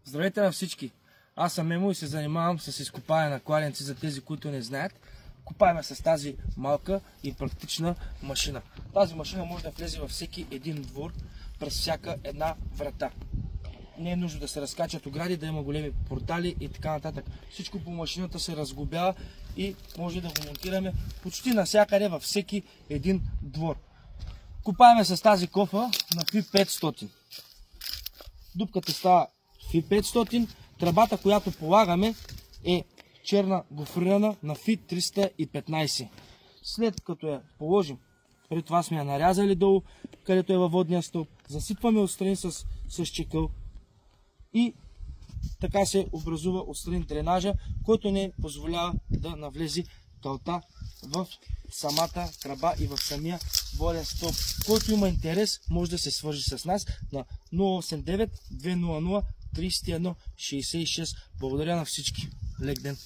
Здравейте на всички! Аз съм Мемо и се занимавам с изкопаване на кладенци за тези, които не знаят. Копаем с тази малка и практична машина. Тази машина може да влезе във всеки един двор, през всяка една врата. Не е нужно да се разкачат огради, да има големи портали и така нататък. Всичко по машината се разглобява и може да го монтираме почти навсякъде във всеки един двор. Копаеме с тази кофа на FI500. Дупката става FI500. Тръбата, която полагаме, е черна гофрирана на FI315. След като я положим, преди това сме я нарязали долу, където е във водния стълб, засипваме отстрани с чекъл и така се образува отстрани дренажа, който не позволява да навлезе калта в самата тръба и в самия воден стълб. Който има интерес, може да се свържи с нас на 089 200 31 66. Благодаря на всички. Лек ден!